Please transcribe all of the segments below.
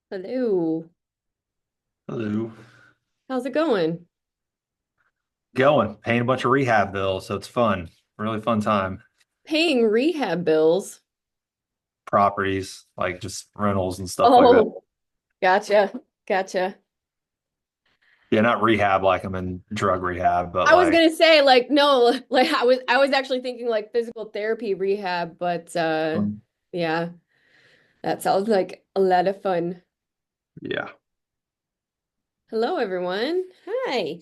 Hello. Hello. How's it going? Paying a bunch of rehab bills, so it's fun. Really fun time. Paying rehab bills. Properties, like just rentals and stuff like that. Oh, gotcha. Gotcha. Yeah, not rehab like I'm in drug rehab, but I was like gonna say like no, like I was actually thinking like physical therapy rehab, but um, yeah, that sounds like a lot of fun. yeah. Hello everyone. Hi.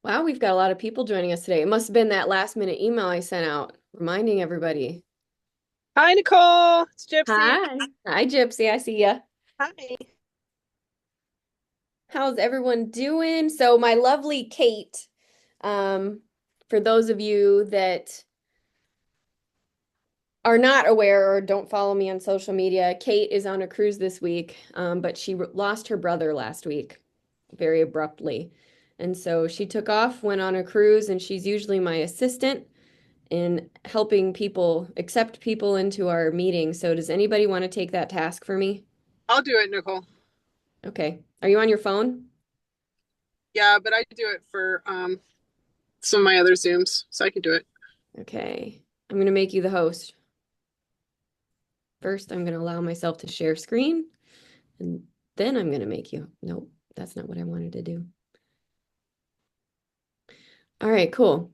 Wow, we've got a lot of people joining us today. It must have been that last minute email I sent out reminding everybody. Hi, Nicole. It's Gypsy. Hi. Hi, Gypsy. I see ya. Hi. How's everyone doing? So my lovely Kate, um, for those of you that are not aware or don't follow me on social media, Kate is on a cruise this week, but she lost her brother last week very abruptly. And so she took off, went on a cruise, and she's usually my assistant in helping people accept people into our meetings. So does anybody want to take that task for me? I'll do it, Nicole. Okay. Are you on your phone? Yeah, but I do it for some of my other Zooms, so I can do it. Okay. I'm going to make you the host. First, I'm going to allow myself to share screen, and then I'm going to make you. Nope, that's not what I wanted to do. All right, cool.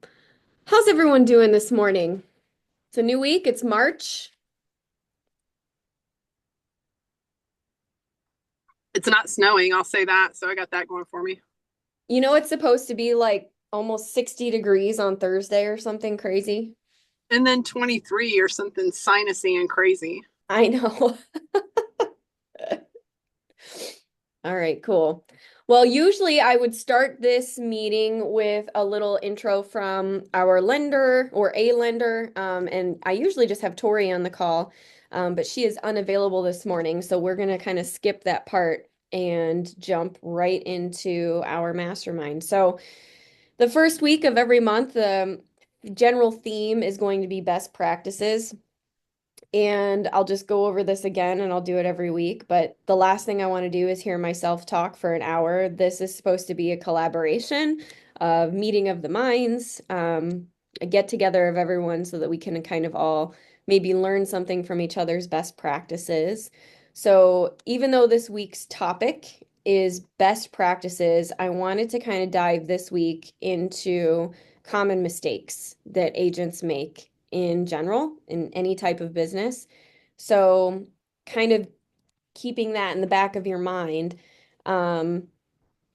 How's everyone doing this morning? It's a new week. It's March. It's not snowing, I'll say that, so I got that going for me. You know, it's supposed to be like almost 60 degrees on Thursday or something crazy. And then 23 or something sinusy and crazy. I know. All right, cool. Well, usually I would start this meeting with a little intro from our lender or a lender. And I usually just have Tori on the call, but she is unavailable this morning. So we're going to kind of skip that part and jump right into our mastermind. So the first week of every month, the general theme is going to be best practices. And I'll just go over this again and I'll do it every week. But the last thing I want to do is hear myself talk for an hour. This is supposed to be a collaboration, a meeting of the minds, a get together of everyone so that we can kind of all maybe learn something from each other's best practices. So even though this week's topic is best practices, I wanted to kind of dive this week into common mistakes that agents make in general in any type of business. So, kind of keeping that in the back of your mind. Um,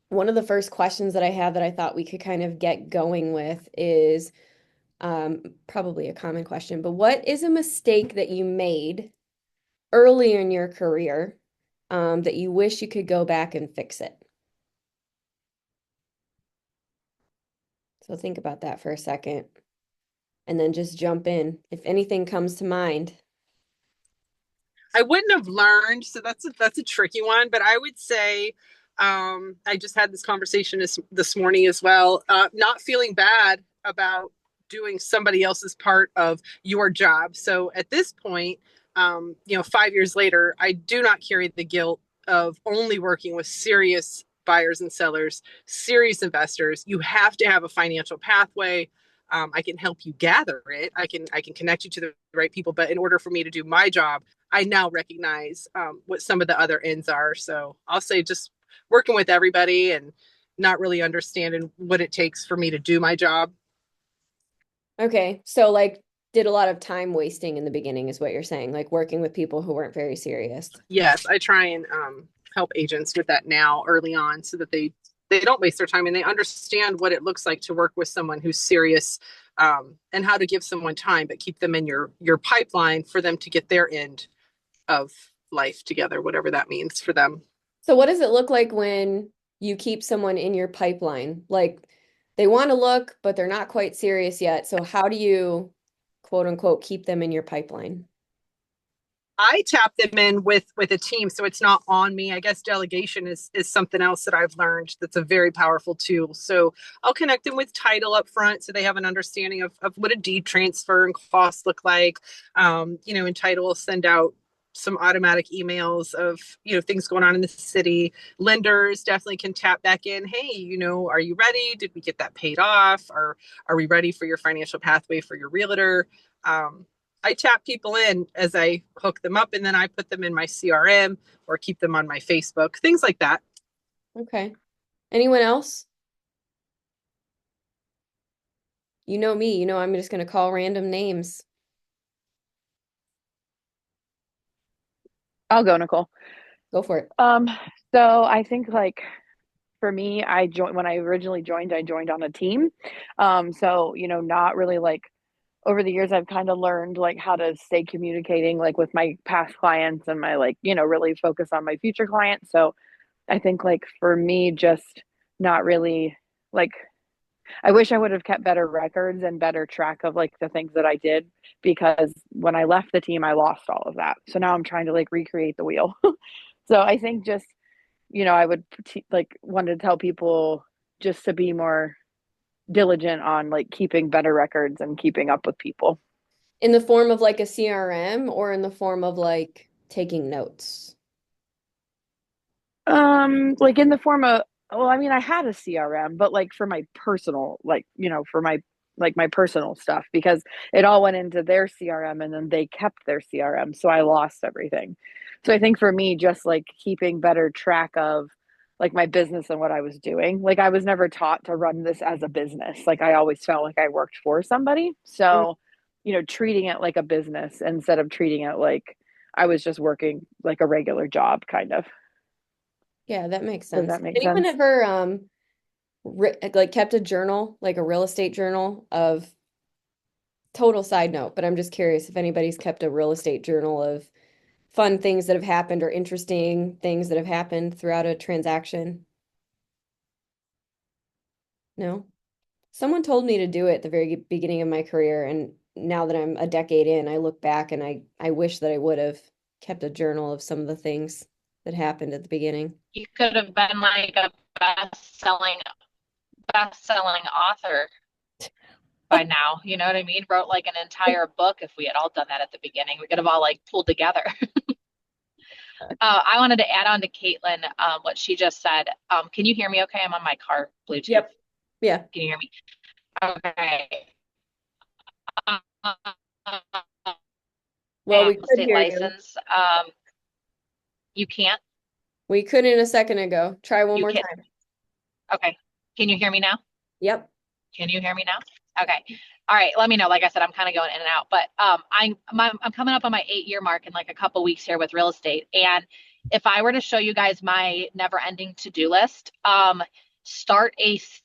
One of the first questions that I had that I thought we could kind of get going with is probably a common question, but what is a mistake that you made early in your career that you wish you could go back and fix it? So think about that for a second and then just jump in if anything comes to mind. I wouldn't have learned, so that's a tricky one, but I would say I just had this conversation this morning as well. Not feeling bad about doing somebody else's part of your job. So at this point, 5 years later, I do not carry the guilt of only working with serious buyers and sellers, serious investors. You have to have a financial pathway. I can help you gather it. I can connect you to the right people. But in order for me to do my job, I now recognize what some of the other ends are. So I'll say just working with everybody and not really understanding what it takes for me to do my job. Okay, so like did a lot of time wasting in the beginning is what you're saying, like working with people who weren't very serious. Yes, I try and help agents with that now early on so that they don't waste their time and they understand what it looks like to work with someone who's serious, and how to give someone time but keep them in your pipeline for them to get their end of life together, whatever that means for them. So what does it look like when you keep someone in your pipeline? Like they want to look, but they're not quite serious yet. So how do you quote unquote keep them in your pipeline? I tap them in with a team, so it's not on me. I guess delegation is something else that I've learned that's a very powerful tool. So I'll connect them with title up front so they have an understanding of what a deed transfer and costs look like. And title will send out some automatic emails of things going on in the city. Lenders definitely can tap back in. Hey, are you ready? Did we get that paid off? Or are we ready for your financial pathway for your realtor? I tap people in as I hook them up, and then I put them in my CRM or keep them on my Facebook, things like that. Okay. Anyone else? You know me, I'm just going to call random names. I'll go, Nicole. Go for it. So I think like for me, I joined when I originally joined, I joined on a team. So not really like over the years I've kind of learned like how to stay communicating like with my past clients and my like, really focus on my future clients. So I think like for me, just not really like I wish I would have kept better records and better track of like the things that I did because when I left the team, I lost all of that. So now I'm trying to like recreate the wheel. So I think just, I would like want to tell people just to be more diligent on like keeping better records and keeping up with people. In the form of like a CRM or in the form of like taking notes? Like in the form of, well, I mean, I had a CRM, but like for my personal, like, for my personal stuff, because it all went into their CRM and then they kept their CRM. So I lost everything. So I think for me, just like keeping better track of like my business and what I was doing. Like I was never taught to run this as a business. Like I always felt like I worked for somebody. Mm. So, treating it like a business instead of treating it like I was just working like a regular job, kind of. Yeah, that makes Does sense. that make Anyone sense? ever like kept a journal, like a real estate journal of total side note, but I'm just curious if anybody's kept a real estate journal of fun things that have happened or interesting things that have happened throughout a transaction? No? Someone told me to do it at the very beginning of my career, and now that I'm a decade in, I look back and I wish that I would have kept a journal of some of the things that happened at the beginning. You could have been like a best-selling author by now. You know what I mean? Wrote like an entire book if we had all done that at the beginning. We could have all like pulled together. I wanted to add on to Caitlin what she just said. Can you hear me okay? I'm on my car Bluetooth. Yep. Yeah. Can you hear me? Okay. Um, Well, we could state hear you. license. You can't? We couldn't a second ago. Try one You more can. time. Okay. Can you hear me now? Yep. Can you hear me now? Okay. All right. Let me know. Like I said, I'm kind of going in and out, but I'm coming up on my 8-year mark in like a couple weeks here with real estate. And if I were to show you guys my never ending to-do list, start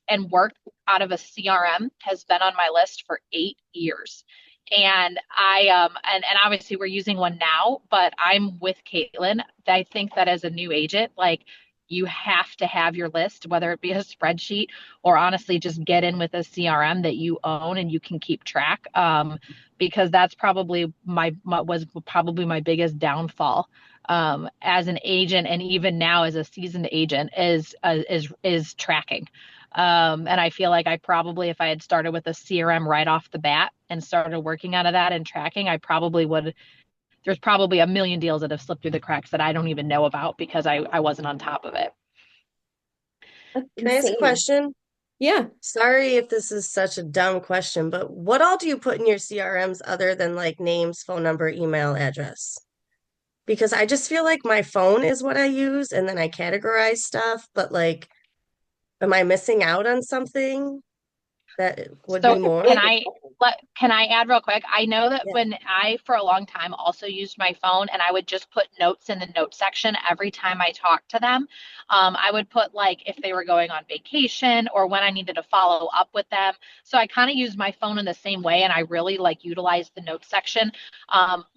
and work out of a CRM has been on my list for 8 years. And and obviously we're using one now, but I'm with Caitlin. I think that as a new agent, like you have to have your list, whether it be a spreadsheet or honestly just get in with a CRM that you own and you can keep track. Because that's probably was probably my biggest downfall as an agent, and even now as a seasoned agent, is tracking. And I feel like I probably, if I had started with a CRM right off the bat and started working out of that and tracking, I probably would. There's probably a million deals that have slipped through the cracks that I don't even know about because I wasn't on top of it. That's Can I ask a insane. question? Yeah. Sorry if this is such a dumb question, but what all do you put in your CRMs other than like names, phone number, email, address? Because I just feel like my phone is what I use and then I categorize stuff, but like, am I missing out on something that would be So more? can I add real quick? I know that Yeah. when I for a long time also used my phone and I would just put notes in the note section every time I talked to them. I would put like if they were going on vacation or when I needed to follow up with them. So I kind of use my phone in the same way and I really like utilize the note section.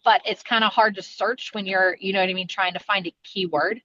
But it's kind of hard to search when you're, you know what I mean, trying to find a keyword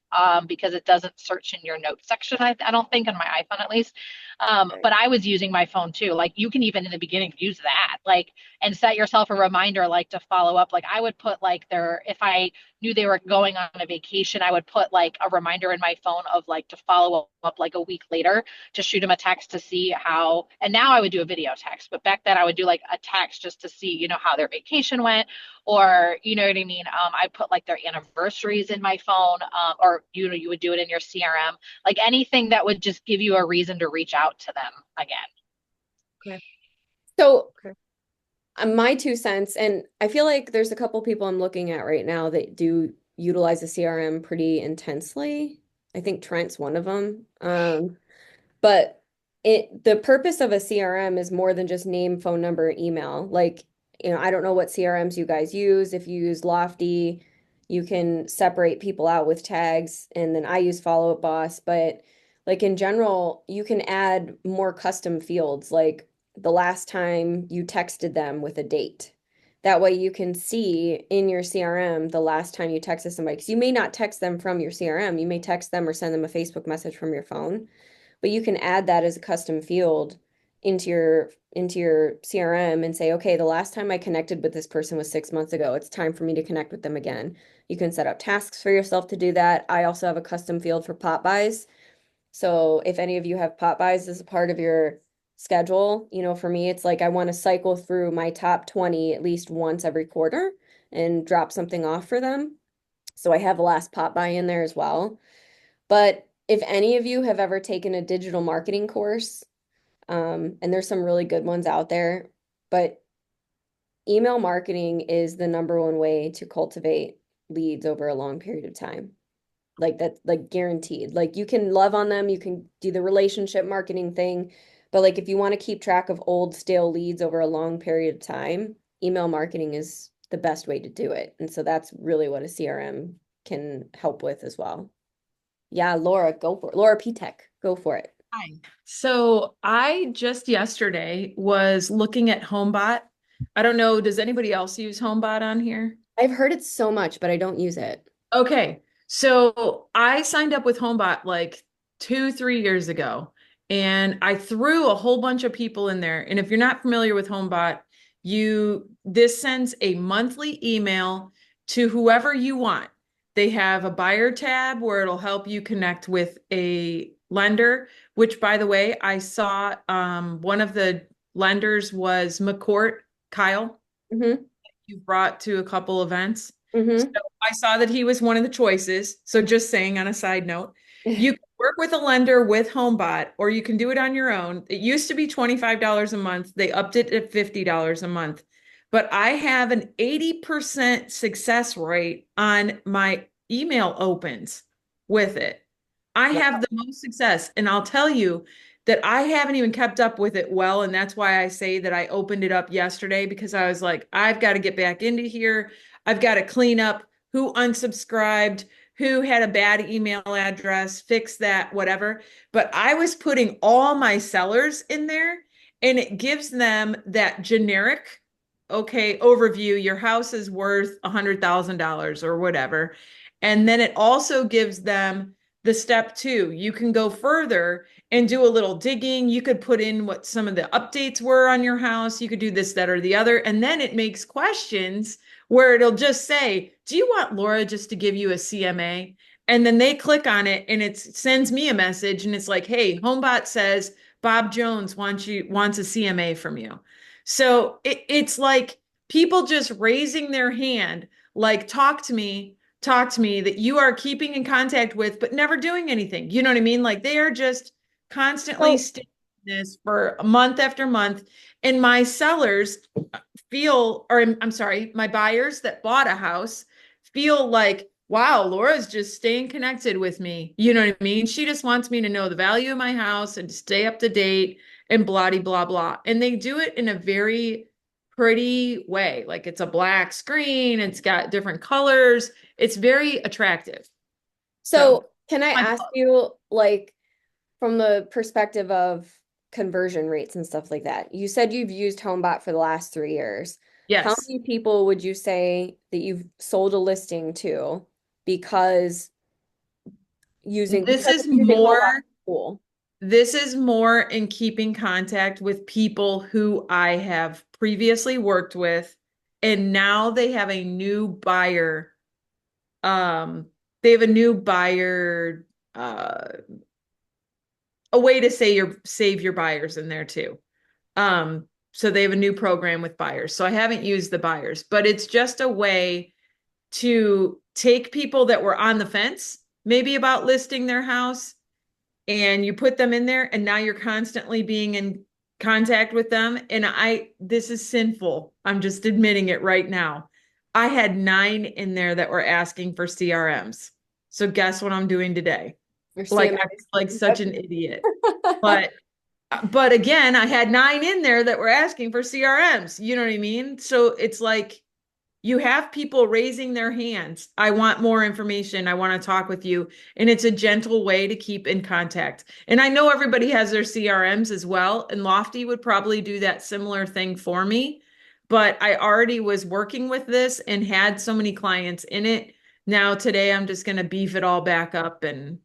because it doesn't search in your note section. I don't think on my iPhone at least. Okay. But I was using my phone too. too. Like you can even in the beginning use that, like, and set yourself a reminder, like to follow up. Like I would put like if I knew they were going on a vacation, I would put like a reminder in my phone of like to follow up like a week later to shoot them a text to see how, and now I would do a video text, but back then I would do like a text just to see, how their vacation went, or you know what I mean? I put like their anniversaries in my phone, or you would do it in your CRM, like anything that would just give you a reason to reach out to them again. Okay. So Okay. my 2 cents, and I feel like there's a couple people I'm looking at right now that do utilize the CRM pretty intensely. I think Trent's one of them. But the purpose of a CRM is more than just name, phone number, email. Like, I don't know what CRMs you guys use. If you use Lofty, you can separate people out with tags, and then I use Follow Up Boss. But like in general, you can add more custom fields, like the last time you texted them with a date. That way you can see in your CRM the last time you texted somebody, because you may not text them from your CRM. You may text them or send them a Facebook message from your phone, but you can add that as a custom field into your CRM and say, okay, the last time I connected with this person was 6 months ago. It's time for me to connect with them again. You can set up tasks for yourself to do that. I also have a custom field for pop buys. So if any of you have pop buys as a part of your schedule, for me, it's like I want to cycle through my top 20 at least once every quarter and drop something off for them. So I have a last pop buy in there as well. But if any of you have ever taken a digital marketing course, and there's some really good ones out there, but email marketing is the number one way to cultivate leads over a long period of time. Like that's like guaranteed. Like you can love on them, you can do the relationship marketing thing, but like if you want to keep track of old stale leads over a long period of time, email marketing is the best way to do it. And so that's really what a CRM can help with as well. Yeah, Laura, go for it. Laura P Tech, go for it. Hi. So I just yesterday was looking at HomeBot. I don't know, does anybody else use HomeBot on here? I've heard it so much, but I don't use it. Okay. So I signed up with HomeBot like 2, 3 years ago, and I threw a whole bunch of people in there. And if you're not familiar with HomeBot, this sends a monthly email to whoever you want. They have a buyer tab where it'll help you connect with a lender, which by the way, I saw one of the lenders was McCourt, Kyle, Mm-hmm. you brought to a couple events. So Mm-hmm. I saw that he was one of the choices. So just saying on a side note, you can work with a lender with HomeBot, or you can do it on your own. It used to be $25 a month. They upped it to $50 a month. But I have an 80% success rate on my email opens with it. I have the most success. And I'll tell you that I haven't even kept up with it well. And that's why I say that I opened it up yesterday, because I was like, I've got to get back into here. I've got to clean up who unsubscribed, who had a bad email address, fix that, whatever. But I was putting all my sellers in there, and it gives them that generic, okay, overview. Your house is worth $100,000 or whatever. And then it also gives them the step 2. You can go further and do a little digging. You could put in what some of the updates were on your house. You could do this, that, or the other. And then it makes questions where it'll just say, do you want Laura just to give you a CMA? And then they click on it and it sends me a message and it's like, hey, HomeBot says Bob Jones wants a CMA from you. So it's like people just raising their hand, like, talk to me, that you are keeping in contact with, but never doing anything. You know what I mean? Like they are just constantly sticking this for month after month. And my sellers feel, or I'm sorry, my buyers that bought a house feel like, wow, Laura's just staying connected with me. You know what I mean? She just wants me to know the value of my house and to stay up to date and blah, blah, blah. And they do it in a very pretty way. Like it's a black screen, it's got different colors. It's very attractive. So can I I ask love- you, like, from the perspective of conversion rates and stuff like that? You said you've used HomeBot for the last 3 years. How yes. many people would you say that you've sold a listing to because This because is of using HomeBot more tool? This is more in keeping contact with people who I have previously worked with, and now they have a new buyer. They have a new buyer, a way to say save your buyers in there too. So they have a new program with buyers. So I haven't used the buyers, but it's just a way to take people that were on the fence, maybe about listing their house, and you put them in there, and now you're constantly being in contact with them. And this is sinful. I'm just admitting it right now. I had 9 in there that were asking for CRMs. So guess what I'm doing today? Or Like, CMS. I'm like such an idiot. But again, I had 9 in there that were asking for CRMs. You know what I mean? So it's like you have people raising their hands. I want more information. I want to talk with you. And it's a gentle way to keep in contact. And I know everybody has their CRMs as well. And Lofty would probably do that similar thing for me. But I already was working with this and had so many clients in it. Now, today, I'm just going to beef it all back up and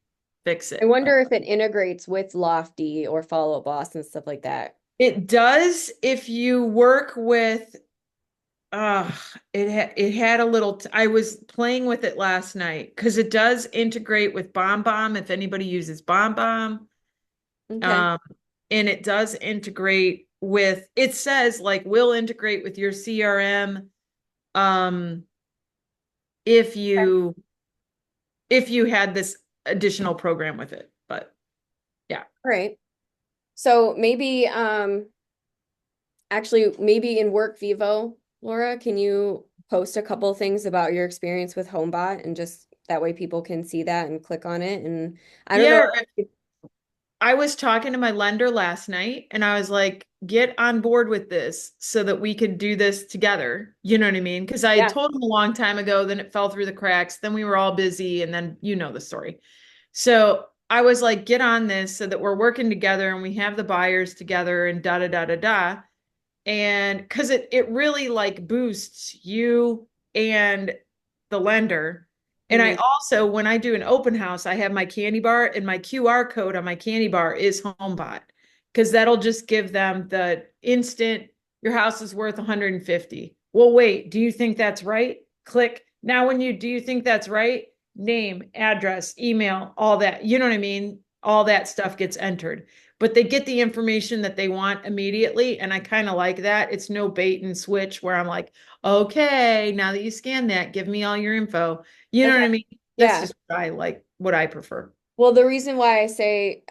fix I it. wonder if it integrates with Lofty or Follow Up Boss and stuff like that. It does if you work with it had a little I was playing with it last night because it does integrate with BombBomb if anybody uses BombBomb. Okay. And it does integrate with, it says like will integrate with your CRM um if you had this additional program with it. But yeah. All right. So maybe actually maybe in Work Vivo, Laura, can you post a couple things about your experience with HomeBot, and just that way people can see that and click on it? And I don't know. Yeah, I was talking to my lender last night and I was like, get on board with this so that we could do this together. You know what I mean? Because I had Yeah. told him a long time ago, then it fell through the cracks. Then we were all busy, and then you know the story. So I was like, get on this so that we're working together and we have the buyers together and da da da da da. And because it really like boosts you and the lender. And I Mhm. also, when I do an open house, I have my candy bar, and my QR code on my candy bar is HomeBot, because that'll just give them the instant, your house is worth 150. Well, wait, do you think that's right? Click. Now, when do you think that's right? Name, address, email, all that. You know what I mean? All that stuff gets entered, but they get the information that they want immediately. And I kind of like that. It's no bait and switch where I'm like, okay, now that you scan that, give me all your info. You know Okay. what I mean? That's Yeah. just what I like, what I prefer. Well, the reason why I say,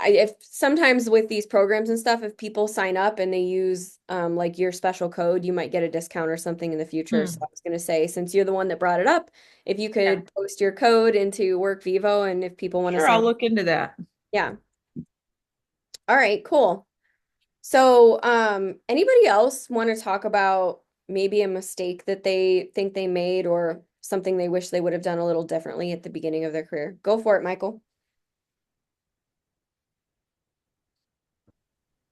if sometimes with these programs and stuff, if people sign up and they use like your special code, you might get a discount or something in the future. So I was going to say, since you're the one that brought it up, if you could post your code into Work Vivo, and if people want to Sure, sign I'll up. look into that. Yeah. All right, cool. So, anybody else want to talk about maybe a mistake that they think they made, or something they wish they would have done a little differently at the beginning of their career? Go for it, Michael.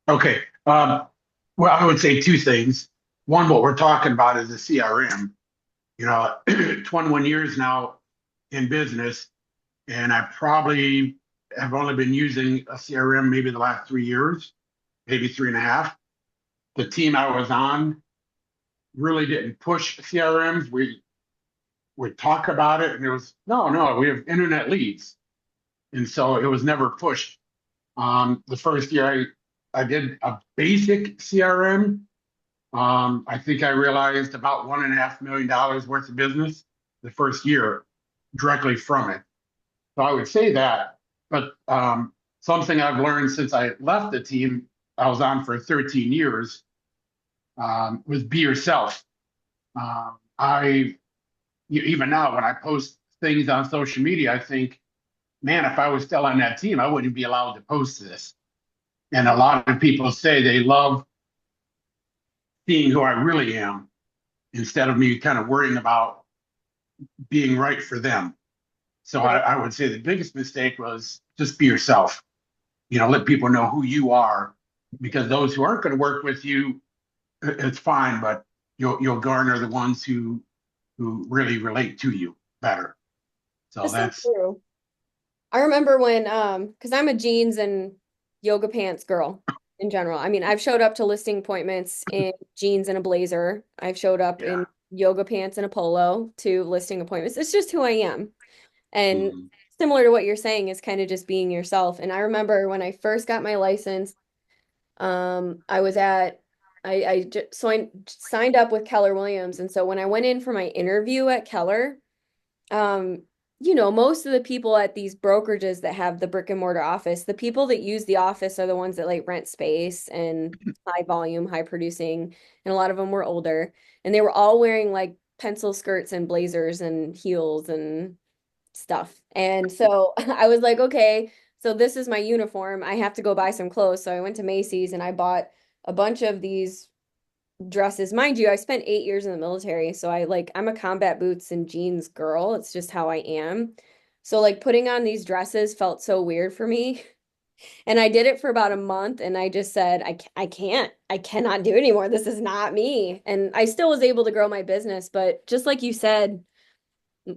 Okay. Well, I would say 2 things. One, what we're talking about is the CRM. 21 years now in business, and I probably have only been using a CRM maybe the last 3 years, maybe 3.5. The team I was on really didn't push CRMs. We would talk about it, and it was no, we have internet leads, and so it was never pushed. The first year I did a basic CRM. I think I realized about $1.5 million worth of business the first year directly from it. So I would say that. But something I've learned since I left the team I was on for 13 years was be yourself. Even now when I post things on social media, I think, man, if I was still on that team, I wouldn't be allowed to post this. And a lot of people say they love seeing who I really am instead of me kind of worrying about being right for them. So Right. I would say the biggest mistake was just be yourself. Let people know who you are, because those who aren't going to work with you, it's fine, but you'll garner the ones who really relate to you better. So That's so true. I remember when, because I'm a jeans and yoga pants girl in general. I mean, I've showed up to listing appointments in jeans and a blazer. I've showed up Yeah. in yoga pants and a polo to listing appointments. It's just who I am. And Mhm. similar to what you're saying is kind of just being yourself. And I remember when I first got my license, I was at so I signed up with Keller Williams. And so when I went in for my interview at Keller, um, most of the people at these brokerages that have the brick and mortar office, the people that use the office are the ones that like rent space and high volume, high producing, and a lot of them were older, and they were all wearing like pencil skirts and blazers and heels and stuff. And so I was like, okay, so this is my uniform. I have to go buy some clothes. So I went to Macy's and I bought a bunch of these dresses. Mind you, I spent 8 years in the military, so I'm a combat boots and jeans girl. It's just how I am. So like putting on these dresses felt so weird for me. And I did it for about a month and I just said, I cannot do it anymore. This is not me. And I still was able to grow my business, but just like you said,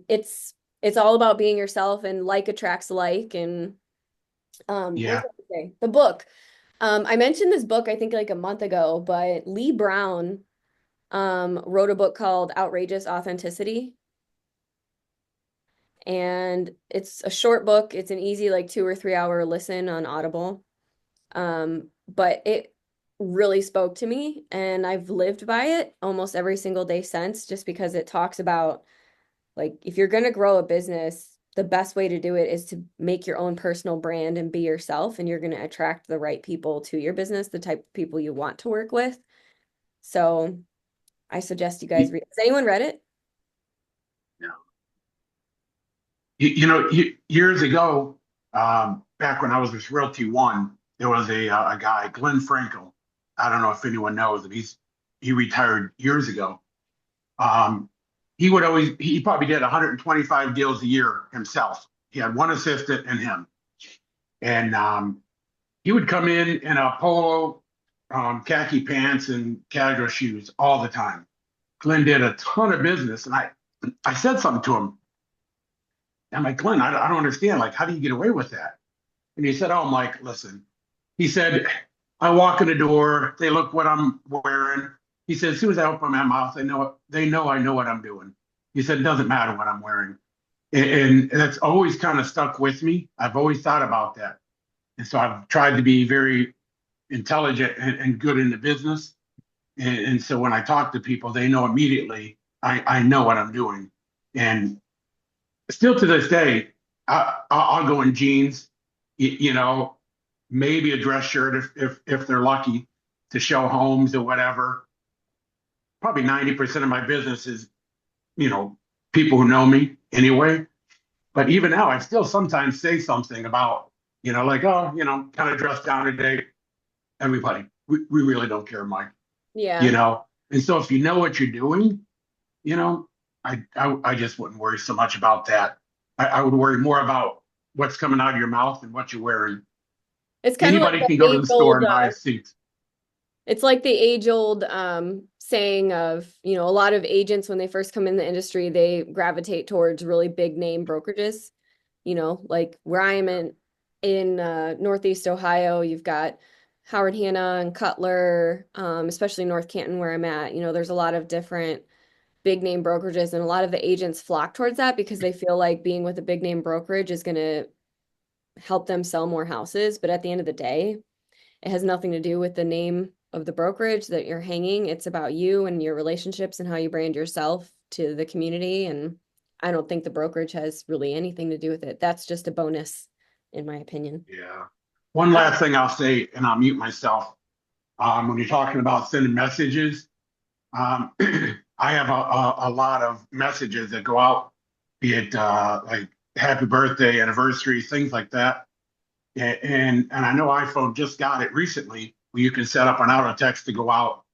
it's it's all about being yourself and like attracts like. And what was Yeah. I gonna say? The book. I mentioned this book I think like a month ago, but Lee Brown wrote a book called Outrageous Authenticity. And it's a short book. It's an easy, like 2 or 3 hour listen on Audible. But it really spoke to me, and I've lived by it almost every single day since, just because it talks about like if you're going to grow a business, the best way to do it is to make your own personal brand and be yourself, and you're going to attract the right people to your business, the type of people you want to work with. So I suggest you guys You, read. Has anyone read it? years ago, back when I was with Realty One, there was a guy, Glenn Frankel. I don't know if anyone knows him. He retired years ago. Um, he probably did 125 deals a year himself. He had one assistant and him. And he would come in a polo, khaki pants, and casual shoes all the time. Glenn did a ton of business, and I said something to him. I'm like, Glenn, I don't understand. Like, how do you get away with that? And he said, oh, Mike, listen. He said, I walk in the door, they look what I'm wearing. He said, as soon as I open my mouth, they know I know what I'm doing. He said, it doesn't matter what I'm wearing. And that's always kind of stuck with me. I've always thought about that. And so I've tried to be very intelligent and good in the business. And so when I talk to people, they know immediately I know what I'm doing. And still to this day, I'll go in jeans, maybe a dress shirt if they're lucky to show homes or whatever. Probably 90% of my business is, you know, people who know me anyway. But even now, I still sometimes say something about, like, oh, kind of dressed down today. Everybody, we really don't care, Mike, you Yeah. know. And so if you know what you're doing, you know, I just wouldn't worry so much about that. I would worry more about what's coming out of your mouth and what you're wearing. It's kind of like Anybody the can go to age the store old and buy a suit. It's like the age-old saying of, a lot of agents when they first come in the industry, they gravitate towards really big name brokerages. Like where I am in Northeast Ohio, you've got Howard Hanna and Cutler, especially North Canton where I'm at. There's a lot of different big name brokerages, and a lot of the agents flock towards that because they feel like being with a big name brokerage is going to help them sell more houses. But at the end of the day, it has nothing to do with the name of the brokerage that you're hanging. It's about you and your relationships and how you brand yourself to the community. And I don't think the brokerage has really anything to do with it. That's just a bonus, in my opinion. Yeah. One last thing I'll say, and I'll mute myself. When you're talking about sending messages, I have a lot of messages that go out, be it like happy birthday, anniversary, things like that. And I know iPhone just got it recently where you can set up an auto text to go out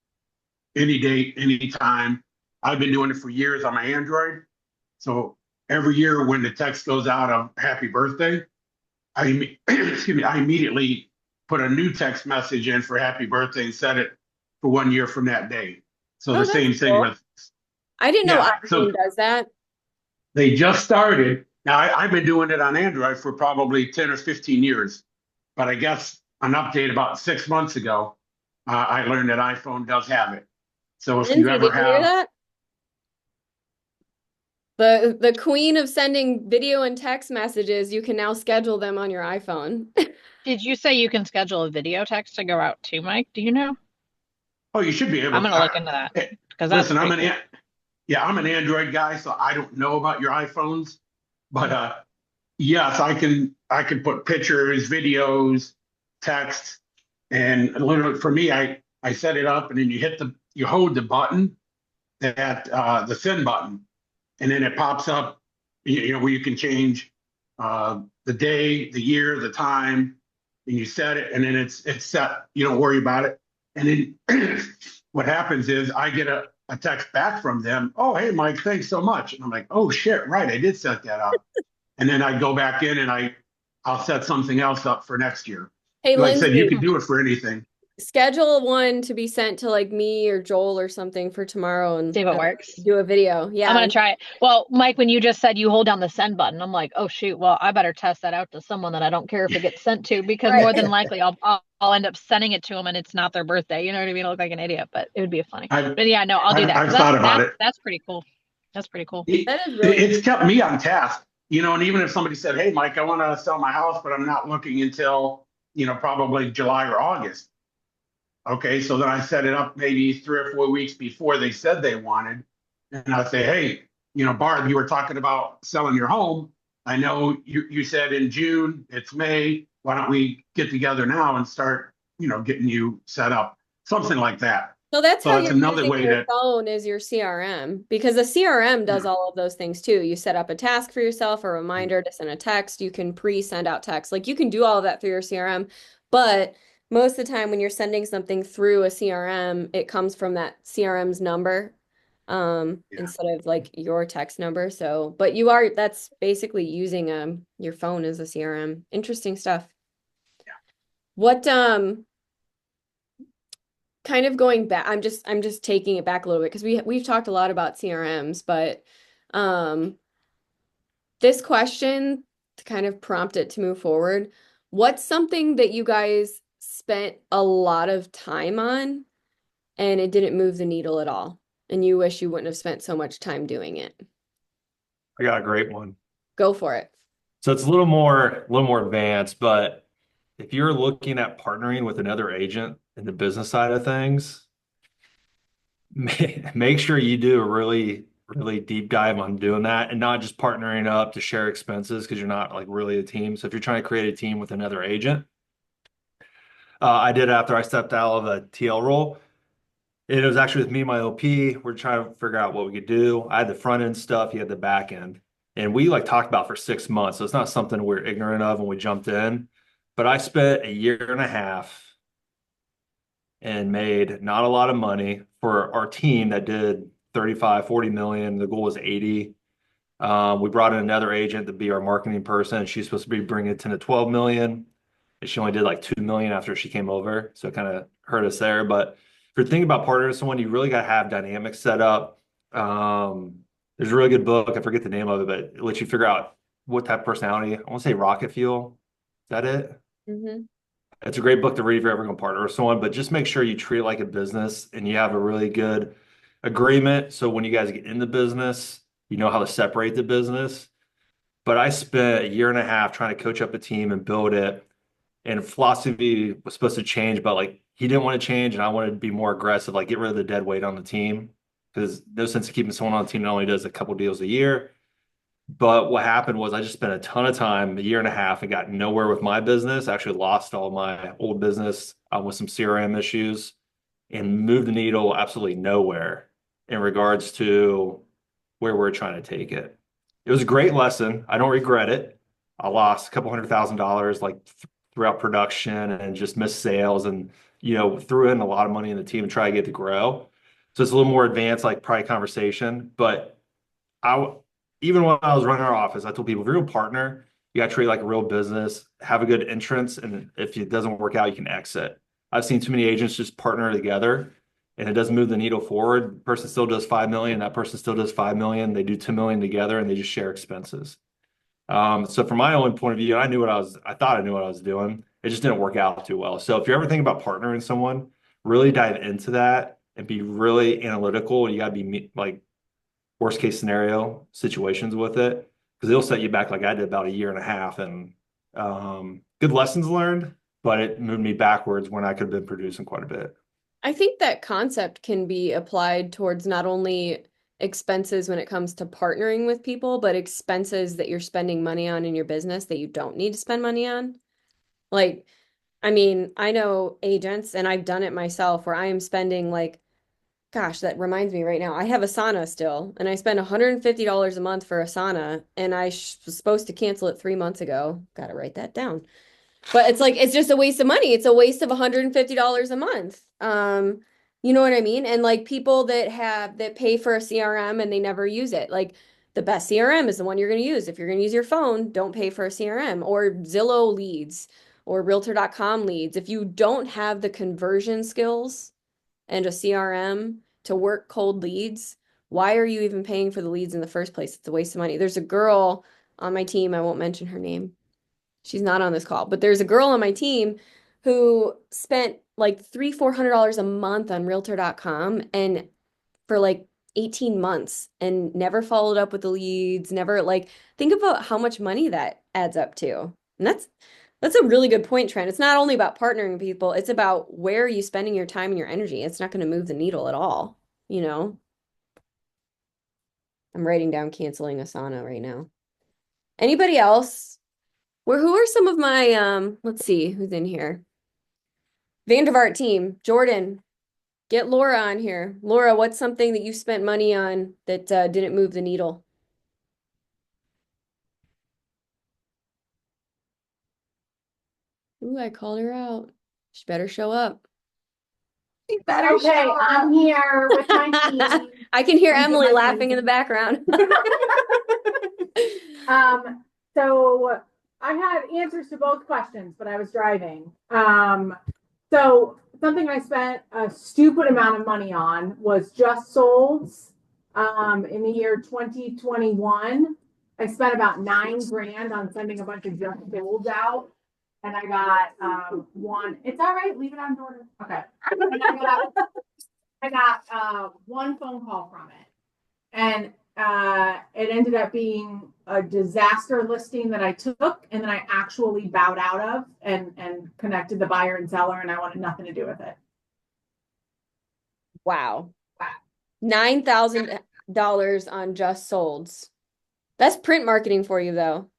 any date, any time. I've been doing it for years on my Android. So every year when the text goes out of happy birthday, excuse me, I immediately put a new text message in for happy birthday and set it for 1 year from that day. So Oh, the that's same thing cool. with, I didn't know yeah. So iPhone does that. they just started. Now, I've been doing it on Android for probably 10 or 15 years, but I guess an update about 6 months ago, I learned that iPhone does have it. So if you Lindsay, ever did you hear have, that? The queen of sending video and text messages, you can now schedule them on your iPhone. Did you say you can schedule a video text to go out too, Mike? Do you know? oh, you should be I'm able gonna look to. into that because that's Listen, pretty cool. yeah, I'm an Android guy, so I don't know about your iPhones, but yes, I can put pictures, videos, text, and literally for me, I set it up, and then you hold the button, that the send button, and then it pops up, where you can change the day, the year, the time, and you set it, and then it's set. You don't worry about it. And then what happens is I get a text back from them. Oh, hey, Mike, thanks so much. And I'm like, oh shit, right, I did set that up. And then I go back in and I'll set something else up for next year. Hey, Like I said, you Lindsay, can do it for anything. schedule one to be sent to like me or Joel or something for tomorrow and See if it works. do a video. I'm Yeah. gonna try it. Well, Mike, when you just said you hold down the send button, I'm like, oh shoot. Well, I better test that out to someone that I don't care if it gets sent to, because Right. more than likely I'll end up sending it to them and it's not their birthday. You know what I mean? I look like an idiot, but it would be funny. I've But yeah, no, I'll do that I've because thought about it. that's pretty cool. That's pretty cool. That is really It's kept me on task, and even if somebody said, hey, Mike, I want to sell my house, but I'm not looking until, probably July or August. Okay, so then I set it up maybe 3 or 4 weeks before they said they wanted. And I say, hey, Barb, you were talking about selling your home. I know you said in June, it's May. Why don't we get together now and start, getting you set up? Something like that. So that's So how it's you're another using way your to, phone is your CRM, because the CRM does all of those things too. You set up a task for yourself, a reminder to send a text. You can pre-send out text. Like you can do all of that through your CRM, but most of the time when you're sending something through a CRM, it comes from that CRM's number, yeah. instead of like your text number. So, but that's basically using your phone as a CRM. Interesting stuff. What kind of going back, I'm just taking it back a little bit because we've talked a lot about CRMs, but um this question to kind of prompt it to move forward, what's something that you guys spent a lot of time on and it didn't move the needle at all and you wish you wouldn't have spent so much time doing it? I got a great one. Go for it. So it's a little more advanced, but if you're looking at partnering with another agent in the business side of things, make sure you do a really, really deep dive on doing that and not just partnering up to share expenses because you're not like really a team. So if you're trying to create a team with another agent, I did after I stepped out of a TL role. It was actually with me and my OP. We're trying to figure out what we could do. I had the front end stuff, he had the back end. And we like talked about for 6 months. So it's not something we're ignorant of when we jumped in. But I spent a year and a half and made not a lot of money for our team that did 35, 40 million. The goal was 80. We brought in another agent to be our marketing person. She's supposed to be bringing 10 to 12 million. And she only did like 2 million after she came over. So it kind of hurt us there. But if you're thinking about partnering with someone, you really got to have dynamics set up. There's a really good book. I forget the name of it, but it lets you figure out what type of personality. I want to say rocket fuel. Is that it? Mm-hmm. It's a great book to read if you're ever going to partner with someone, but just make sure you treat it like a business and you have a really good agreement. So when you guys get in the business, you know how to separate the business. But I spent a year and a half trying to coach up a team and build it. And philosophy was supposed to change, but like he didn't want to change, and I wanted to be more aggressive, like get rid of the dead weight on the team. Because no sense of keeping someone on the team that only does a couple deals a year. But what happened was I just spent a ton of time, a year and a half, and got nowhere with my business. I actually lost all my old business with some CRM issues and moved the needle absolutely nowhere in regards to where we're trying to take it. It was a great lesson. I don't regret it. I lost a couple $100,000 like throughout production and just missed sales and, threw in a lot of money in the team and try to get to grow. So it's a little more advanced, like probably conversation, but I even when I was running our office, I told people if you're a partner, you got to treat it like a real business, have a good entrance, and if it doesn't work out, you can exit. I've seen too many agents just partner together, and it doesn't move the needle forward. The person still does 5 million, that person still does 5 million. They do 2 million together, and they just share expenses. So from my own point of view, I thought I knew what I was doing. It just didn't work out too well. So if you're ever thinking about partnering with someone, really dive into that and be really analytical. You got to be like worst case scenario situations with it because it'll set you back like I did about a year and a half and good lessons learned, but it moved me backwards when I could have been producing quite a bit. I think that concept can be applied towards not only expenses when it comes to partnering with people, but expenses that you're spending money on in your business that you don't need to spend money on. Like, I mean, I know agents, and I've done it myself, where I am spending like, gosh, that reminds me right now, I have a sauna still, and I spend $150 a month for a sauna, and I was supposed to cancel it 3 months ago. Got to write that down. But it's like it's just a waste of money. It's a waste of $150 a month. You know what I mean? And like people that pay for a CRM and they never use it. Like the best CRM is the one you're going to use. If you're going to use your phone, don't pay for a CRM or Zillow leads or realtor.com leads. If you don't have the conversion skills and a CRM to work cold leads, why are you even paying for the leads in the first place? It's a waste of money. There's a girl on my team, I won't mention her name. She's not on this call, but there's a girl on my team who spent like $300-400 a month on realtor.com and for like 18 months and never followed up with the leads, never like think about how much money that adds up to. And that's a really good point, Trent. It's not only about partnering with people, it's about where are you spending your time and your energy. It's not going to move the needle at all, you know? I'm writing down canceling Asana right now. Anybody else? Who are some of my let's see who's in here. Vandervaart team, Jordan, get Laura on here. Laura, what's something that you spent money on that didn't move the needle? Ooh, I called her out. She better show up. Okay, I'm here with my team. I can hear Emily laughing in the background. So I had answers to both questions, but I was driving. So something I spent a stupid amount of money on was Just Solds. In the year 2021, I spent about $9,000 on sending a bunch of Just Solds out. And I got one. It's all right. Leave it on Jordan. Okay. And I got one phone call from it, and it ended up being a disaster listing that I took, and then I actually bowed out of and connected the buyer and seller, and I wanted nothing to do with it. Wow. $9,000 on Just Solds. That's print marketing for you, though.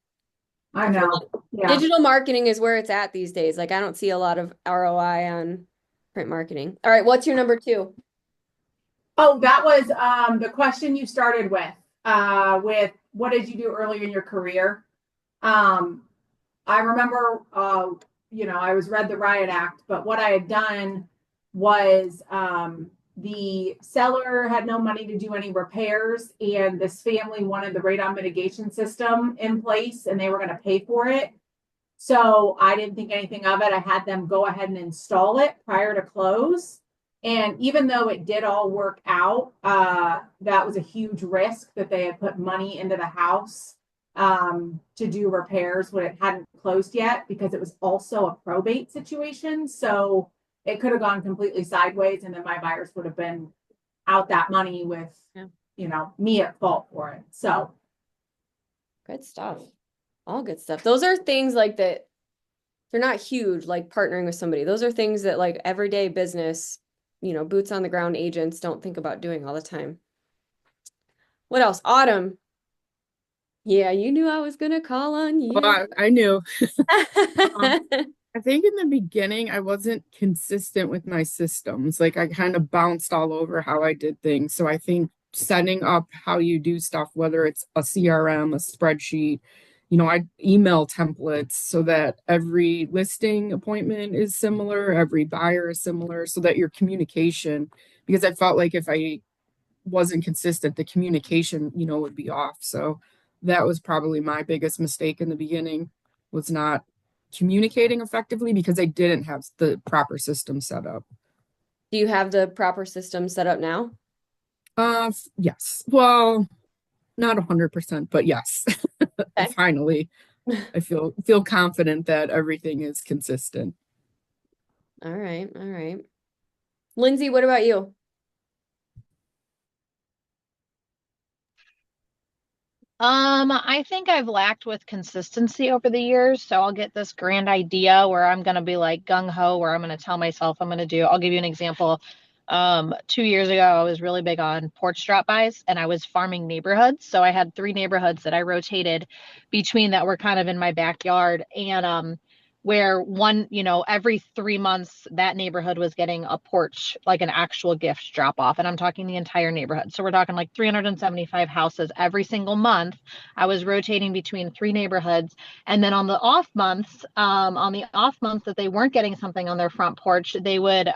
I know. Yeah. Digital marketing is where it's at these days. Like I don't see a lot of ROI on print marketing. All right, what's your number 2? Oh, that was the question you started with what did you do earlier in your career? I remember I was read the Riot Act, but what I had done was the seller had no money to do any repairs, and this family wanted the radon mitigation system in place, and they were going to pay for it. So I didn't think anything of it. I had them go ahead and install it prior to close. And even though it did all work out, that was a huge risk that they had put money into the house to do repairs when it hadn't closed yet, because it was also a probate situation. So it could have gone completely sideways, and then my buyers would have been out that money with, me at fault for it. So good stuff. All good stuff. Those are things like that. They're not huge, like partnering with somebody. Those are things that like everyday business, boots on the ground agents don't think about doing all the time. What else? Autumn. Yeah, you knew I was going to call on you. Well, I knew. I think in the beginning, I wasn't consistent with my systems. Like I kind of bounced all over how I did things. So I think setting up how you do stuff, whether it's a CRM, a spreadsheet, I email templates so that every listing appointment is similar, every buyer is similar, so that your communication, because I felt like if I wasn't consistent, the communication, would be off. So that was probably my biggest mistake in the beginning, was not communicating effectively because I didn't have the proper system set up. Do you have the proper system set up now? Yes. Well, Not 100%, but yes. Okay. Finally, I feel confident that everything is consistent. All right. All right. Lindsay, what about you? I think I've lacked with consistency over the years. So I'll get this grand idea where I'm going to be like gung ho, where I'm going to tell myself I'm going to do. I'll give you an example. 2 years ago, I was really big on porch drop bys and I was farming neighborhoods. So I had three neighborhoods that I rotated between that were kind of in my backyard. And where one, every 3 months, that neighborhood was getting a porch, like an actual gift drop off. And I'm talking the entire neighborhood. So we're talking like 375 houses every single month. I was rotating between three neighborhoods. And then on the off months that they weren't getting something on their front porch, they would,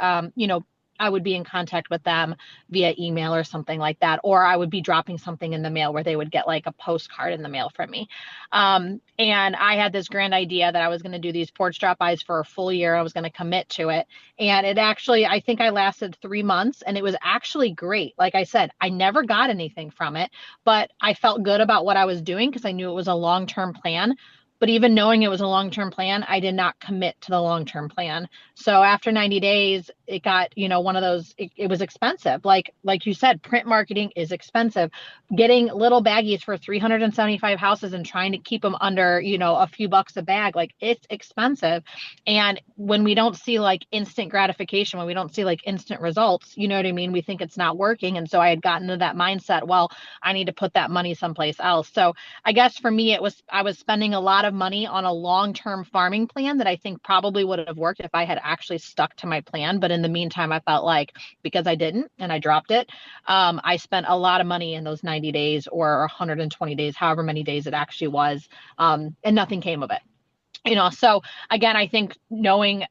I would be in contact with them via email or something like that. Or I would be dropping something in the mail where they would get like a postcard in the mail from me. And I had this grand idea that I was going to do these porch drop bys for a full year. I was going to commit to it. And it actually, I think I lasted 3 months and it was actually great. Like I said, I never got anything from it, but I felt good about what I was doing because I knew it was a long-term plan. But even knowing it was a long-term plan, I did not commit to the long-term plan. So after 90 days, it got, one of those, it was expensive. Like you said, print marketing is expensive. Getting little baggies for 375 houses and trying to keep them under, a few bucks a bag, like it's expensive. And when we don't see like instant gratification, when we don't see like instant results, you know what I mean? We think it's not working. And so I had gotten into that mindset, well, I need to put that money someplace else. So I guess for me, I was spending a lot of money on a long-term farming plan that I think probably would have worked if I had actually stuck to my plan. But in the meantime, I felt like because I didn't and I dropped it, I spent a lot of money in those 90 days or 120 days, however many days it actually was, and nothing came of it. So again, I think knowing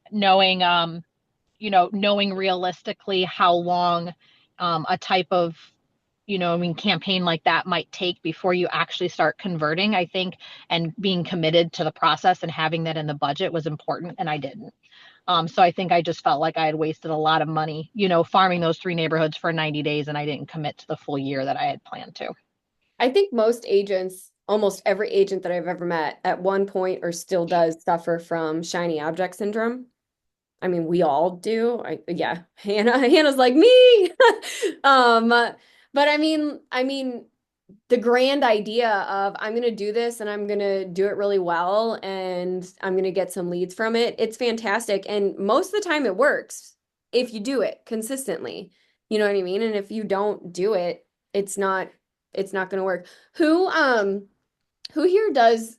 realistically how long a type of campaign like that might take before you actually start converting, I think, and being committed to the process and having that in the budget was important, and I didn't. So I think I just felt like I had wasted a lot of money, farming those three neighborhoods for 90 days, and I didn't commit to the full year that I had planned to. I think most agents, almost every agent that I've ever met at one point or still does suffer from shiny object syndrome. I mean, we all do. Yeah, Hannah's like me. But I mean, the grand idea of I'm gonna do this and I'm gonna do it really well and I'm gonna get some leads from it. It's fantastic. And most of the time it works if you do it consistently. You know what I mean? And if you don't do it, it's not gonna work. Who here does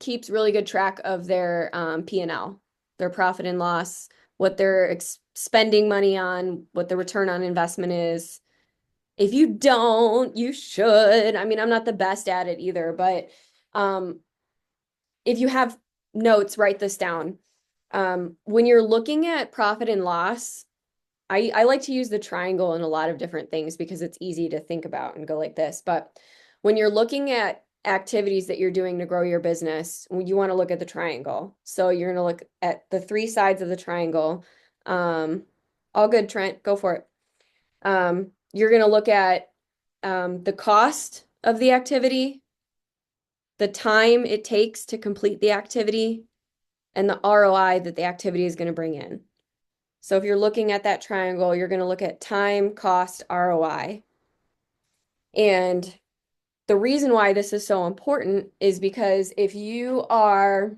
keeps really good track of their P&L, their profit and loss, what they're spending money on, what the return on investment is? If you don't, you should. I mean, I'm not the best at it either, but if you have notes, write this down. When you're looking at profit and loss, I like to use the triangle in a lot of different things because it's easy to think about and go like this. But when you're looking at activities that you're doing to grow your business, you want to look at the triangle. So you're going to look at the three sides of the triangle. All good, Trent, go for it. You're going to look at the cost of the activity, the time it takes to complete the activity, and the ROI that the activity is going to bring in. So if you're looking at that triangle, you're going to look at time, cost, ROI. And the reason why this is so important is because if you are,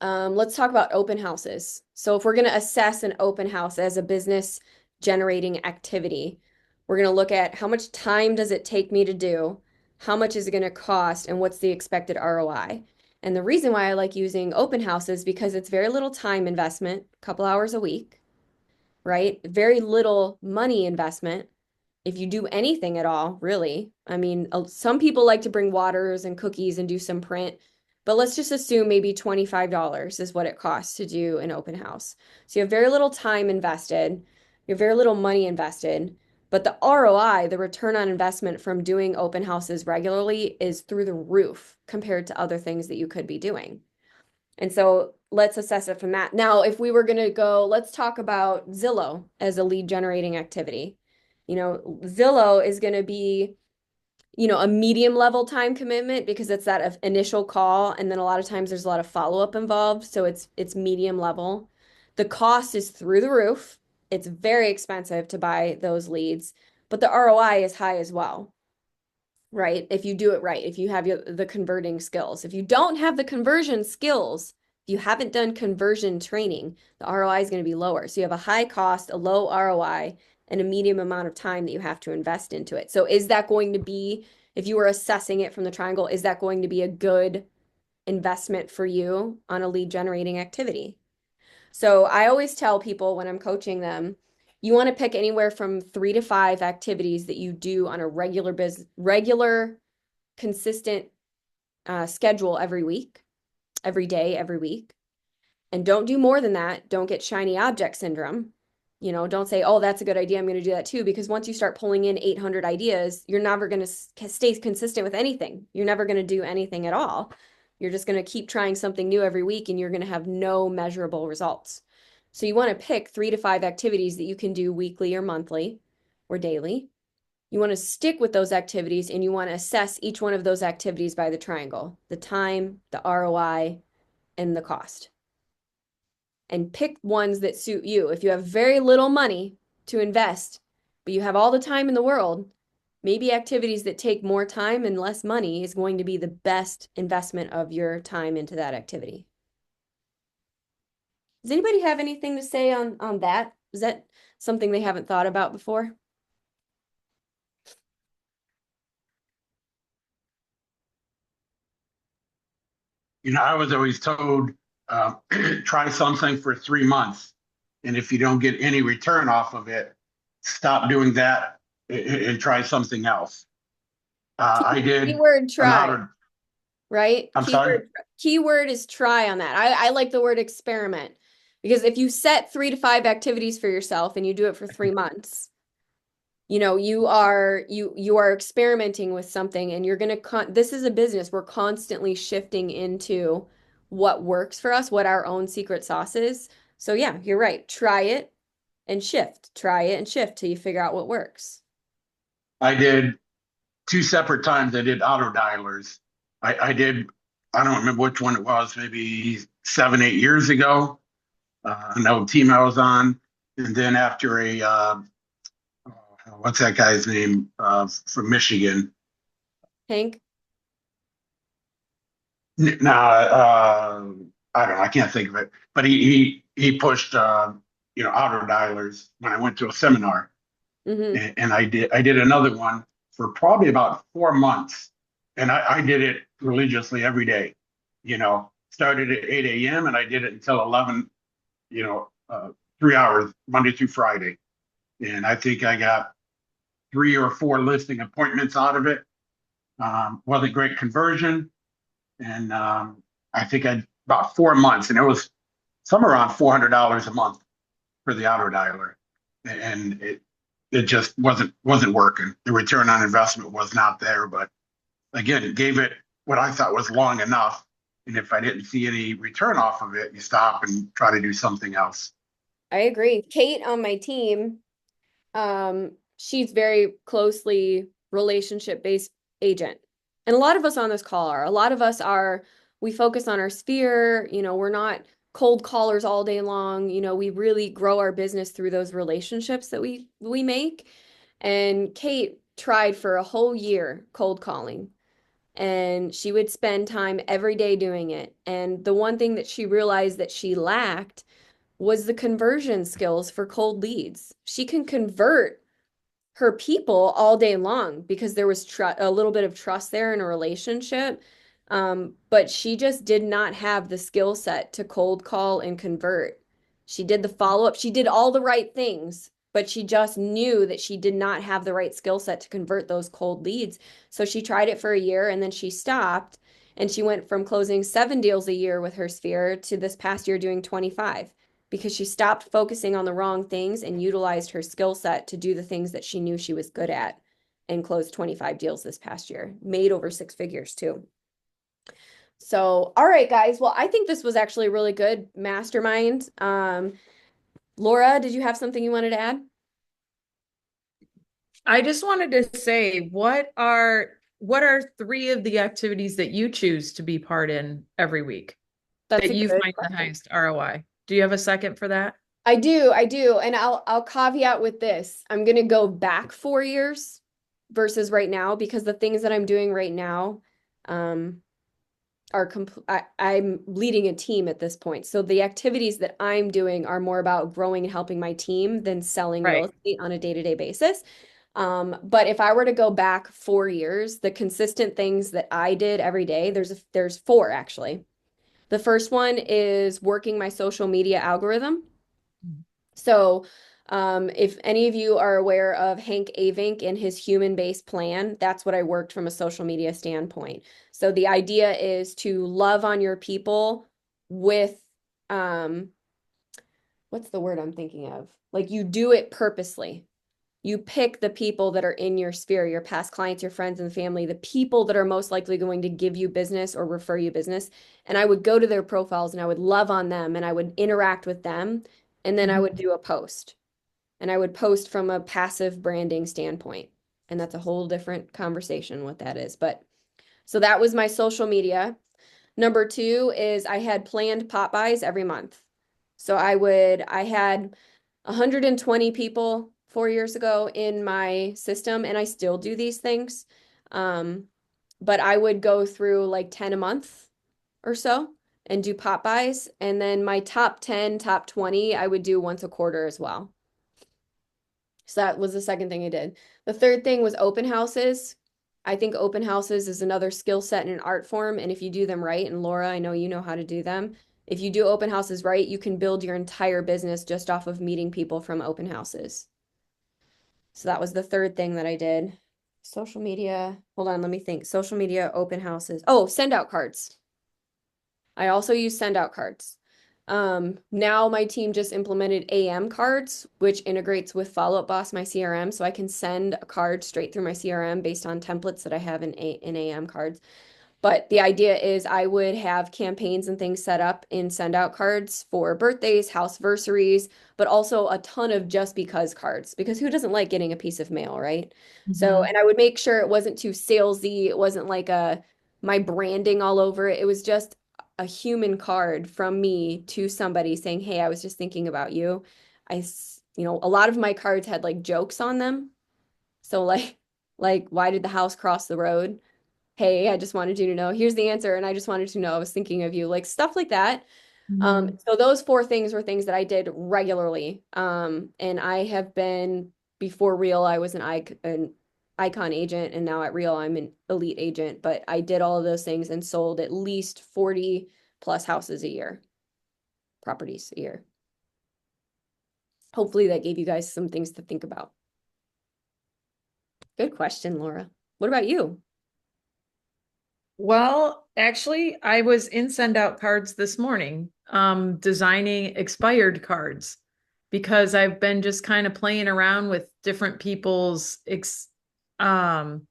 let's talk about open houses. So if we're going to assess an open house as a business generating activity, we're going to look at how much time does it take me to do, how much is it going to cost, and what's the expected ROI. And the reason why I like using open houses because it's very little time investment, a couple hours a week, right? Very little money investment if you do anything at all, really. I mean, some people like to bring waters and cookies and do some print, but let's just assume maybe $25 is what it costs to do an open house. So you have very little time invested, you have very little money invested, but the ROI, the return on investment from doing open houses regularly is through the roof compared to other things that you could be doing. And so let's assess it from that. Now, if we were going to go, let's talk about Zillow as a lead generating activity. Zillow is going to be, a medium level time commitment because it's that initial call, and then a lot of times there's a lot of follow-up involved, so it's medium level. The cost is through the roof. It's very expensive to buy those leads, but the ROI is high as well, right? If you do it right, if you have the converting skills. If you don't have the conversion skills, if you haven't done conversion training, the ROI is going to be lower. So you have a high cost, a low ROI, and a medium amount of time that you have to invest into it. So is that going to be, if you were assessing it from the triangle, is that going to be a good investment for you on a lead generating activity? So I always tell people when I'm coaching them, you want to pick anywhere from 3 to 5 activities that you do on a regular, consistent schedule every week, every day, every week. And don't do more than that. Don't get shiny object syndrome. Don't say, oh, that's a good idea. I'm going to do that too. Because once you start pulling in 800 ideas, you're never going to stay consistent with anything. You're never going to do anything at all. You're just going to keep trying something new every week and you're going to have no measurable results. So you want to pick 3 to 5 activities that you can do weekly or monthly or daily. You want to stick with those activities and you want to assess each one of those activities by the triangle, the time, the ROI, and the cost. And pick ones that suit you. If you have very little money to invest, but you have all the time in the world, maybe activities that take more time and less money is going to be the best investment of your time into that activity. Does anybody have anything to say on that? Is that something they haven't thought about before? I was always told, try something for 3 months. And if you don't get any return off of it, stop doing that and try something else. I did Keyword try, right? I'm sorry? Keyword is try on that. I like the word experiment because if you set 3 to 5 activities for yourself and you do it for 3 months, you are experimenting with something and you're going to this is a business. We're constantly shifting into what works for us, what our own secret sauce is. So yeah, you're right. Try it and shift. Try it and shift till you figure out what works. I did 2 separate times. I did auto dialers. I did, I don't remember which one it was, maybe 7, 8 years ago. An old team I was on. And then after what's that guy's name from Michigan? Hank? No, I don't know. I can't think of it. But he pushed auto dialers when I went to a seminar, Mm-hmm. and I did another one for probably about 4 months, and I did it religiously every day. Started at 8 a.m. and I did it until 11. 3 hours Monday through Friday, and I think I got 3 or 4 listing appointments out of it. Wasn't great conversion. And I think I about 4 months, and it was somewhere around $400 a month for the auto dialer, and it just wasn't working. The return on investment was not there. But again, it gave it what I thought was long enough. And if I didn't see any return off of it, you stop and try to do something else. I agree. Kate on my team, she's very closely relationship-based agent. And a lot of us on this call are. A lot of us are, we focus on our sphere, we're not cold callers all day long. We really grow our business through those relationships that we make. And Kate tried for a whole year cold calling. And she would spend time every day doing it. And the one thing that she realized that she lacked was the conversion skills for cold leads. She can convert her people all day long because there was a little bit of trust there in a relationship. But she just did not have the skill set to cold call and convert. She did the follow-up. She did all the right things, but she just knew that she did not have the right skill set to convert those cold leads. So she tried it for a year and then she stopped and she went from closing 7 deals a year with her sphere to this past year doing 25 because she stopped focusing on the wrong things and utilized her skill set to do the things that she knew she was good at and closed 25 deals this past year, made over 6 figures too. So, all right, guys. Well, I think this was actually a really good mastermind. Laura, did you have something you wanted to add? I just wanted to say, what are what are 3 of the activities that you choose to be part in every week That's that a you good find the question. highest ROI? Do you have a second for that? I do. And I'll caveat with this. I'm gonna go back 4 years versus right now because the things that I'm doing right now um are I'm leading a team at this point. So the activities that I'm doing are more about growing and helping my team than selling real Right. estate on a day-to-day basis. But if I were to go back 4 years, the consistent things that I did every day, there's four actually. The first one is working my social media algorithm. So, if any of you are aware of Hank Avink and his human-based plan, that's what I worked from a social media standpoint. So the idea is to love on your people with, um, what's the word I'm thinking of? Like you do it purposely. You pick the people that are in your sphere, your past clients, your friends and family, the people that are most likely going to give you business or refer you business. And I would go to their profiles and I would love on them and I would interact with them. And then I would do a post. And I would post from a passive branding standpoint. And that's a whole different conversation what that is. But so that was my social media. Number two is I had planned pop buys every month. So I had 120 people 4 years ago in my system, and I still do these things. Um, but I would go through like 10 a month or so and do pop buys. And then my top 10, top 20, I would do once a quarter as well. So that was the second thing I did. The third thing was open houses. I think open houses is another skill set and an art form. And if you do them right, and Laura, I know you know how to do them. If you do open houses right, you can build your entire business just off of meeting people from open houses. So that was the third thing that I did. Social media. Hold on, let me think. Social media, open houses. Oh, send out cards. I also use send out cards. Now my team just implemented AM cards, which integrates with Follow Up Boss, my CRM, so I can send a card straight through my CRM based on templates that I have in AM cards. But the idea is I would have campaigns and things set up in send out cards for birthdays, houseversaries, but also a ton of just because cards, because who doesn't like getting a piece of mail, right? So, and I would make sure it wasn't too salesy. It wasn't like my branding all over it. It was just a human card from me to somebody saying, "Hey, I was just thinking about you." A lot of my cards had like jokes on them. So like why did the house cross the road? Hey, I just wanted you to know, here's the answer. And I just wanted to know, I was thinking of you, like stuff like that. So those four things were things that I did regularly. And I have been, before Real, I was an icon agent, and now at Real, I'm an elite agent. But I did all of those things and sold at least 40 plus houses a year, properties a year. Hopefully that gave you guys some things to think about. Good question, Laura. What about you? Well, actually, I was in send out cards this morning, designing expired cards because I've been just kind of playing around with um,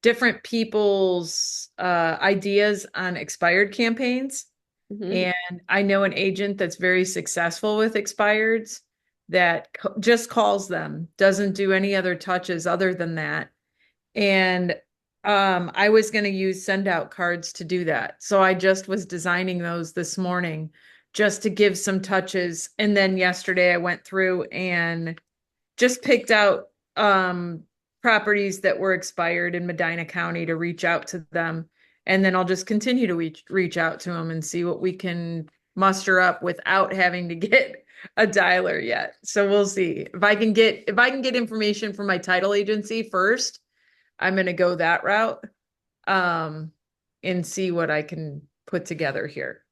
different people's ideas on expired campaigns. Mhm. And I know an agent that's very successful with expireds that just calls them, doesn't do any other touches other than that. And I was going to use send out cards to do that. So I just was designing those this morning just to give some touches. And then yesterday I went through and just picked out properties that were expired in Medina County to reach out to them. And then I'll just continue to reach out to them and see what we can muster up without having to get a dialer yet. So we'll see. If I can get information from my title agency first, I'm going to go that route and see what I can put together here.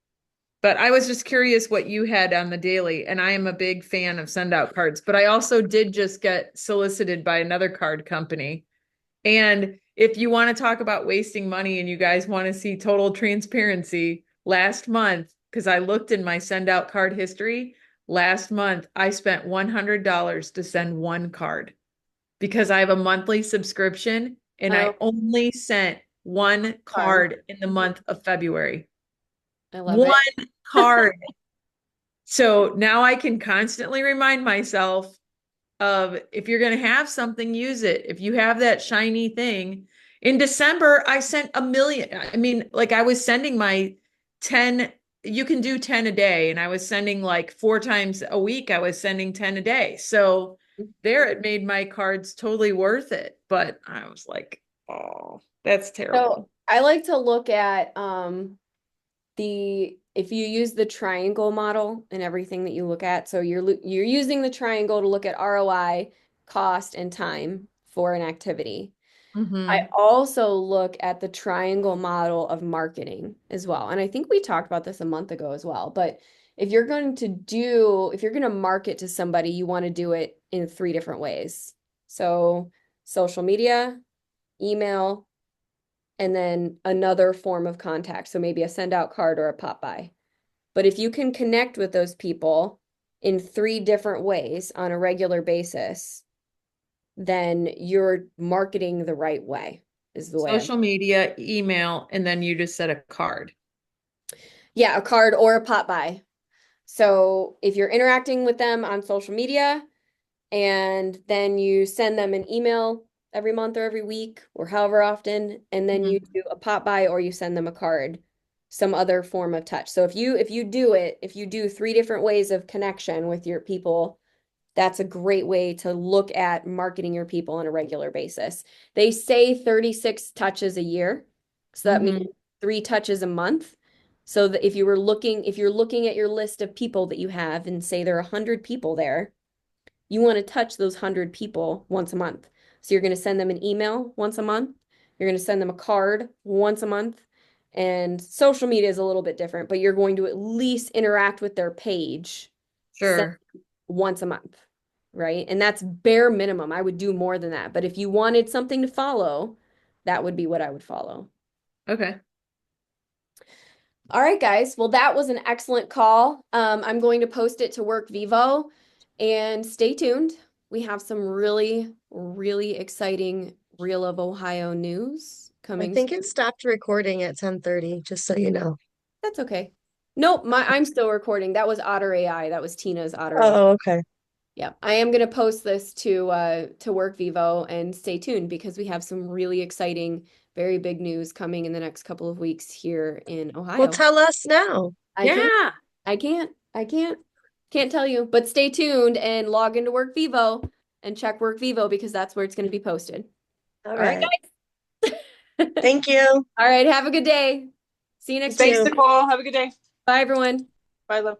But I was just curious what you had on the daily, and I am a big fan of send out cards, but I also did just get solicited by another card company. And if you want to talk about wasting money and you guys want to see total transparency, last month, because I looked in my send out card history, last month I spent $100 to send one card because I have a monthly subscription and I only sent one card in the month of February. I love it. One card. So now I can constantly remind myself of if you're going to have something, use it. If you have that shiny thing, In December, I sent a million. I mean, like I was sending my 10, you can do 10 a day, and I was sending like 4 times a week. I was sending 10 a day. So there it made my cards totally worth it. But I was like, oh, that's terrible. So I like to look at if you use the triangle model and everything that you look at, so you're using the triangle to look at ROI, cost, and time for an activity. I Mhm. also look at the triangle model of marketing as well. And I think we talked about this a month ago as well. But if you're going to market to somebody, you want to do it in 3 different ways. So social media, email, and then another form of contact. So maybe a send out card or a pop by. But if you can connect with those people in 3 different ways on a regular basis, then you're marketing the right way, is the way Social media, email, and then you just set a card. yeah, a card or a pop by. So if you're interacting with them on social media and then you send them an email every month or every week or however often, and then you do a pop by or you send them a card, some other form of touch. So if you do 3 different ways of connection with your people, that's a great way to look at marketing your people on a regular basis. They say 36 touches a year. So that means 3 touches a month. So that if you're looking at your list of people that you have and say there are 100 people there, you want to touch those 100 people once a month. So you're going to send them an email once a month. You're going to send them a card once a month. And social media is a little bit different, but you're going to at least interact with their page Sure. once a month, right? And that's bare minimum. I would do more than that. But if you wanted something to follow, that would be what I would follow. Okay. All right, guys. Well, that was an excellent call. I'm going to post it to Work Vivo and stay tuned. We have some really, really exciting Reel of Ohio news I coming think soon. it stopped recording at 10:30, just so you know. That's okay. Nope, I'm still recording. That was Otter AI. That was Tina's Otter AI. Oh, okay. Yeah, I am going to post this to Work Vivo and stay tuned because we have some really exciting, very big news coming in the next couple of weeks here in Well, Ohio. tell us now. I can't, Yeah. can't tell you, but stay tuned and log into Work Vivo and check Work Vivo because that's where it's going to be posted. All All right, right. guys. Thank you. All right, have a good day. See you next You week. Thanks, too. Nicole. Have a good day. Bye, everyone. Bye, love.